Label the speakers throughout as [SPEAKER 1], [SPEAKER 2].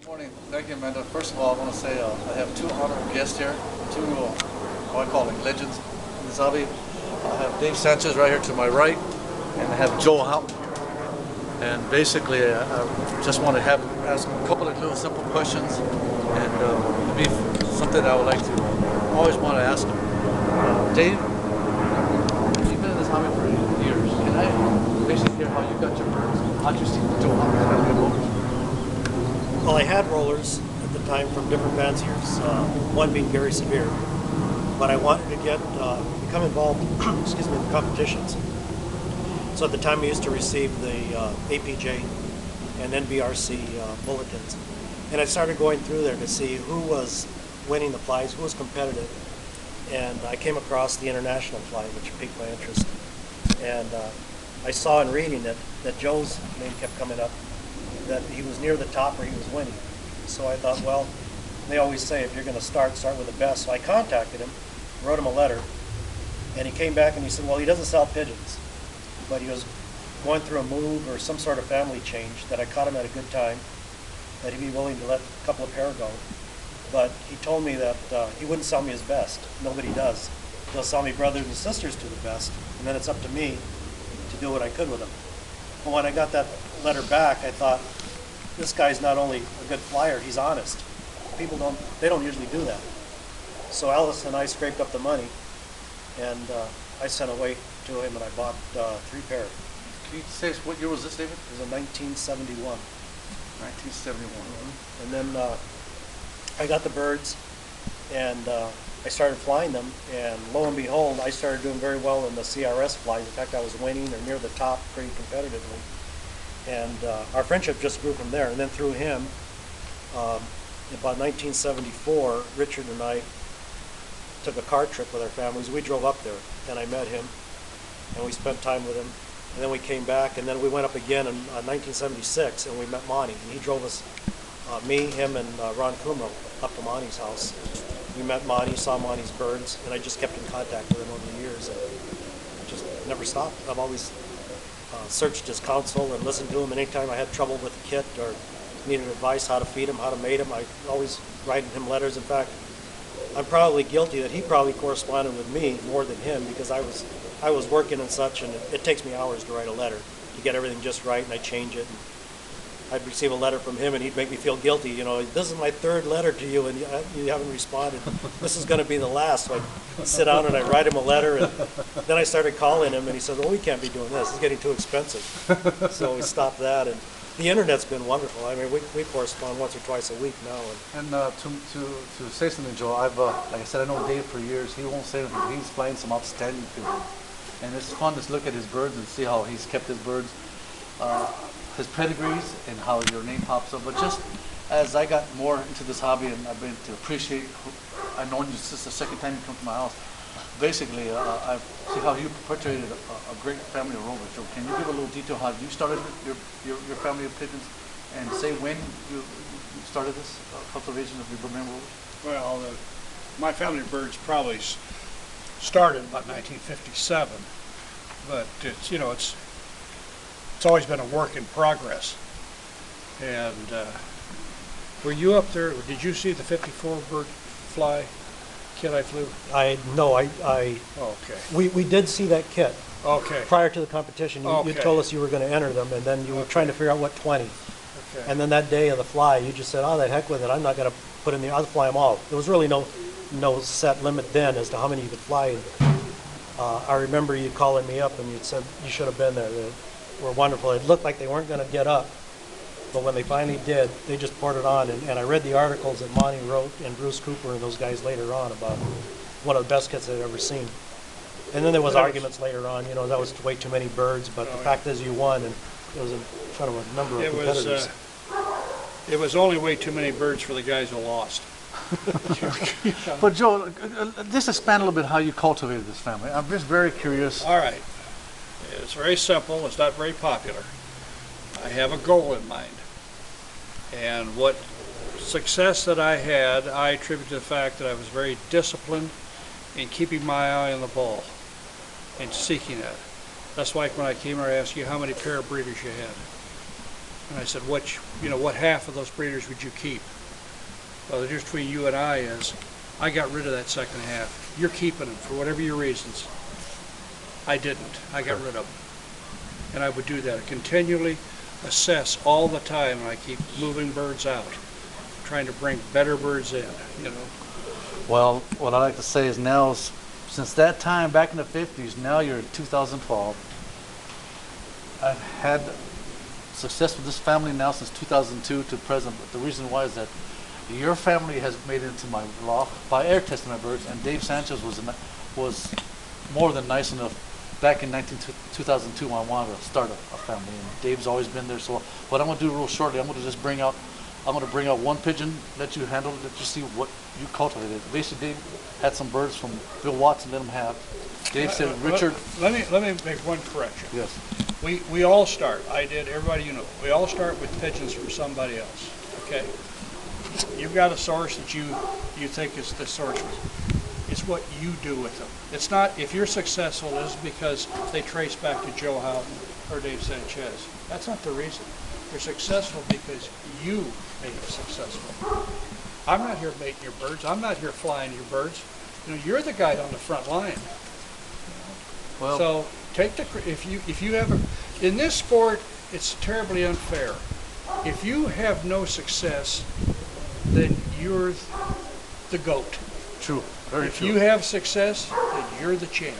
[SPEAKER 1] Morning. Thank you, Amanda. First of all, I want to say I have two honored guests here, two, what I call like legends in this hobby. I have Dave Sanchez right here to my right, and I have Joel Houghton here. And basically, I just want to ask a couple of little simple questions, and it'd be something I would like to always want to ask them. Dave, you've been in this hobby for years. Can I basically hear how you got your birds? How'd you see Joel Houghton family of rollers?
[SPEAKER 2] Well, I had rollers at the time from different fanciers, one being very severe, but I wanted to become involved excuse me, in competitions. So at the time I used to receive the APJ and NBRC bulletins, and I started going through there to see who was winning the flies, who was competitive, and I came across the international fly, which piqued my interest. And I saw in reading it that Joe's name kept coming up, that he was near the top or he was winning. So I thought, well, they always say if you're going to start with the best. So I contacted him, wrote him a letter, and he came back and he said, well, he doesn't sell pigeons, but he was going through a move or some sort of family change, that I caught him at a good time, that he'd be willing to let a couple of pair go. But he told me that he wouldn't sell me his best. Nobody does. He'll sell me brothers and sisters to the best, and then it's up to me to do what I could with them. But when I got that letter back, I thought, this guy's not only a good flyer, he's honest. People don't usually do that. So Alice and I scraped up the money, and I sent away to him, and I bought 3 pair.
[SPEAKER 1] Can you say what year was this, David?
[SPEAKER 2] It was in 1971.
[SPEAKER 1] 1971.
[SPEAKER 2] And then I got the birds, and I started flying them, and lo and behold, I started doing very well in the CRS flies. In fact, I was winning or near the top pretty competitively. And our friendship just grew from there. And then through him, about 1974, Richard and I took a car trip with our families. We drove up there, and I met him, and we spent time with him. And then we came back, and then we went up again in 1976, and we met Monty. And he drove us, me, him, and Ron Kumro, up to Monty's house. We met Monty, saw Monty's birds, and I just kept in contact with him over the years, and just never stopped. I've always searched his counsel and listened to him. Anytime I had trouble with the kit or needed advice how to feed him, how to mate him, I always writing him letters. In fact, I'm probably guilty that he probably corresponded with me more than him, because I was working and such, and it takes me hours to write a letter to get everything just right, and I change it. And I'd receive a letter from him, and he'd make me feel guilty. You know, this is my 3rd letter to you, and you haven't responded. This is going to be the last. So I'd sit down and I'd write him a letter, and then I started calling him, and he said, well, we can't be doing this. It's getting too expensive. So we stopped that, and the internet's been wonderful. I mean, we correspond once or twice a week now.
[SPEAKER 1] And to say something, Joe, I've like I said, I know Dave for years. He won't say anything, but he's flying some outstanding people, and it's fun to look at his birds and see how he's kept his birds, his pedigrees, and how your name pops up. But just as I got more into this hobby, and I've been to appreciate, I've known you since the second time you come to my house. Basically, I see how you perpetuated a great family of rollers. So can you give a little detail how you started your family of pigeons, and say when you started this cultivation of your Bermuda rollers?
[SPEAKER 3] Well, my family of birds probably started about 1957, but it's always been a work in progress. And were you up there? Did you see the 54 bird fly kit I flew?
[SPEAKER 2] Okay. We did see that kit.
[SPEAKER 3] Okay.
[SPEAKER 2] Prior to the competition, you
[SPEAKER 3] Okay.
[SPEAKER 2] told us you were going to enter them, and then you were trying to figure out what 20.
[SPEAKER 3] Okay.
[SPEAKER 2] And then that day of the fly, you just said, oh, the heck with it. I'm not going to put in the, I'll fly them all. There was really no set limit then as to how many you could fly. I remember you calling me up, and you said you should have been there. They were wonderful. It looked like they weren't going to get up, but when they finally did, they just poured it on. And I read the articles that Monty wrote, and Bruce Cooper and those guys later on, about one of the best kits they'd ever seen. And then there was arguments later on, that was way too many birds, but the fact is you won, and it was in front of a number of competitors.
[SPEAKER 3] It was only way too many birds for the guys who lost.
[SPEAKER 1] But Joe, just expand a little bit how you cultivated this family. I'm just very curious.
[SPEAKER 3] All right. It's very simple. It's not very popular. I have a goal in mind. And what success that I had, I attribute to the fact that I was very disciplined in keeping my eye on the ball and seeking it. That's like when I came here, I asked you how many pair of breeders you had. And I said, what half of those breeders would you keep? Well, the difference between you and I is, I got rid of that second half. You're keeping them for whatever your reasons. I didn't. I got rid of them. And I would do that. I continually assess all the time, and I keep moving birds out, trying to bring better birds in, you know.
[SPEAKER 1] Well, what I like to say is now, since that time back in the 50s, now you're in 2012. I've had success with this family now since 2002 to present, but the reason why is that your family has made it into my loft by air testing my birds, and Dave Sanchez was more than nice enough back in 2002 when I wanted to start a family, and Dave's always been there. So what I'm going to do real shortly, I'm going to bring out one pigeon, let you handle it, let you see what you cultivated. Basically, Dave had some birds from Bill Watson, let him have. Dave said, Richard.
[SPEAKER 3] Let me make one correction.
[SPEAKER 1] Yes.
[SPEAKER 3] We all start. I did. Everybody, you know. We all start with pigeons from somebody else. Okay. You've got a source that you think is the source. It's what you do with them. It's not, if you're successful, it's because they trace back to Joe Houghton or Dave Sanchez. That's not the reason. You're successful because you made it successful. I'm not here mating your birds. I'm not here flying your birds. You know, you're the guy on the front line.
[SPEAKER 1] Well,
[SPEAKER 3] so take the, if you have a, in this sport, it's terribly unfair. If you have no success, then you're the GOAT.
[SPEAKER 1] True. Very
[SPEAKER 3] if
[SPEAKER 1] true.
[SPEAKER 3] you have success, then you're the champ.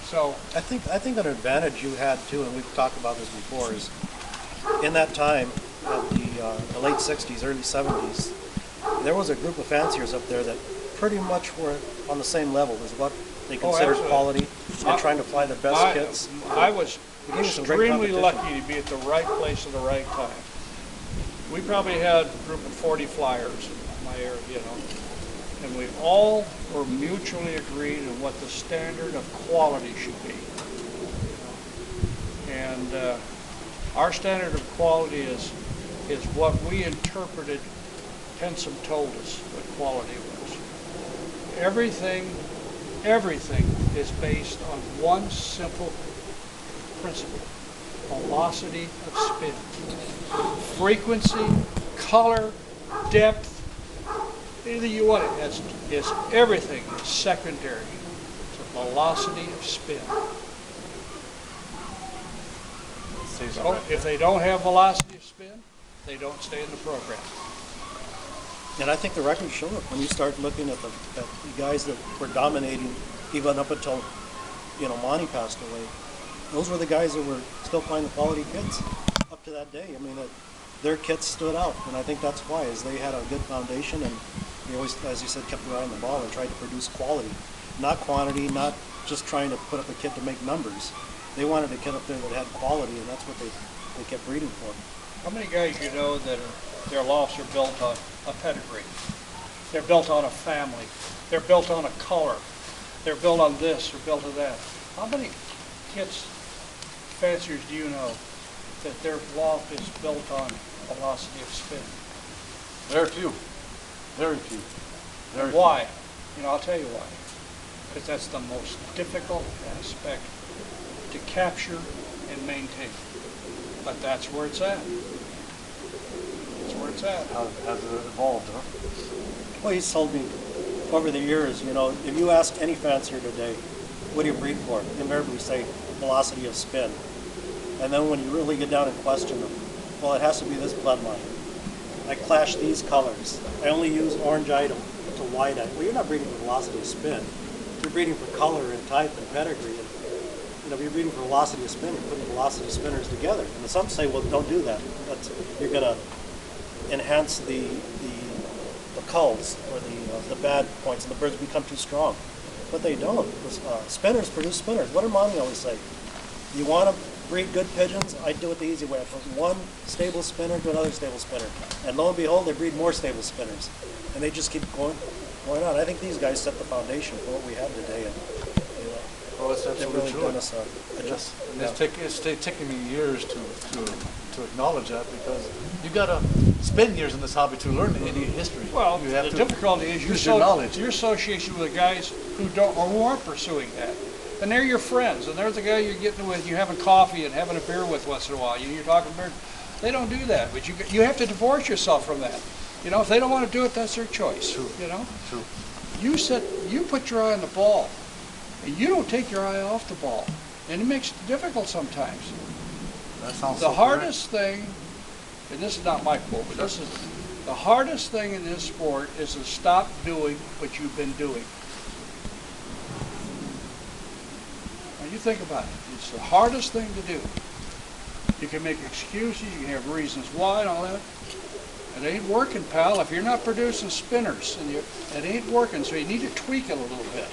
[SPEAKER 3] So
[SPEAKER 2] I think an advantage you had too, and we've talked about this before, is in that time, of the late 60s, early 70s, there was a group of fanciers up there that pretty much were on the same level as what they considered quality and trying to fly the best kits.
[SPEAKER 3] I was
[SPEAKER 2] gave us some great
[SPEAKER 3] extremely
[SPEAKER 2] competition.
[SPEAKER 3] lucky to be at the right place at the right time. We probably had a group of 40 flyers in my area, you know, and we all were mutually agreed on what the standard of quality should be. And our standard of quality is what we interpreted Henson told us what quality was. Everything is based on one simple principle: velocity of spin. Frequency, color, depth, anything you want it, is everything is secondary to velocity of spin. So if they don't have velocity of spin, they don't stay in the program.
[SPEAKER 2] And I think the records show it when you start looking at the guys that were dominating even up until, Monty passed away. Those were the guys that were still flying the quality kits up to that day. I mean, their kits stood out, and I think that's why, is they had a good foundation, and they always, as you said, kept their eye on the ball and tried to produce quality, not quantity, not just trying to put up a kit to make numbers. They wanted a kit up there that had quality, and that's what they kept breeding for.
[SPEAKER 3] How many guys you know that their lofts are built on a pedigree? They're built on a family. They're built on a color. They're built on this or built on that. How many kits, fanciers, do you know that their loft is built on velocity of spin?
[SPEAKER 1] Very few. Very few. Very few.
[SPEAKER 3] Why? I'll tell you why. Because that's the most difficult aspect to capture and maintain. But that's where it's at. That's where it's at.
[SPEAKER 1] How has it evolved, huh?
[SPEAKER 2] Well, he's told me over the years, if you ask any fancier today, what do you breed for? They invariably say velocity of spin. And then when you really get down and question them, well, it has to be this bloodline. I clash these colors. I only use orange item to white item. Well, you're not breeding for velocity of spin. You're breeding for color and type and pedigree. And, if you're breeding for velocity of spin, you're putting velocity spinners together. And some say, well, don't do that. You're going to enhance the culls or the bad points, and the birds become too strong. But they don't. Spinners produce spinners. What did Mommy always say? You want to breed good pigeons? I do it the easy way. I put one stable spinner to another stable spinner. And lo and behold, they breed more stable spinners. And they just keep going on. I think these guys set the foundation for what we have today. And,
[SPEAKER 1] Well, it's
[SPEAKER 2] they've
[SPEAKER 1] absolutely
[SPEAKER 2] really
[SPEAKER 1] true.
[SPEAKER 2] done us
[SPEAKER 1] It's taken me years to acknowledge that, because you got to spend years in this hobby to learn any history.
[SPEAKER 3] Well,
[SPEAKER 1] you have
[SPEAKER 3] the
[SPEAKER 1] to
[SPEAKER 3] difficulty is
[SPEAKER 1] use your knowledge.
[SPEAKER 3] your association with the guys who don't or who aren't pursuing that. And they're your friends, and they're the guy you're getting with, you're having coffee and having a beer with once in a while. You're talking beer. They don't do that, but you have to divorce yourself from that. You know, if they don't want to do it, that's their choice.
[SPEAKER 1] True.
[SPEAKER 3] You know,
[SPEAKER 1] True.
[SPEAKER 3] you put your eye on the ball, and you don't take your eye off the ball, and it makes it difficult sometimes.
[SPEAKER 1] That sounds
[SPEAKER 3] The
[SPEAKER 1] so
[SPEAKER 3] hardest thing, and this is not my quote, but this is the hardest thing in this sport is to stop doing what you've been doing. Now you think about it. It's the hardest thing to do. You can make excuses, you can have reasons why and all that. It ain't working, pal. If you're not producing spinners, and it ain't working, so you need to tweak it a little bit.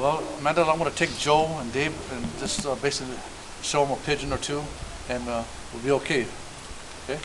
[SPEAKER 1] Well, Amanda, I'm going to take Joe and Dave and just basically show them a pigeon or two, and we'll be okay. Okay?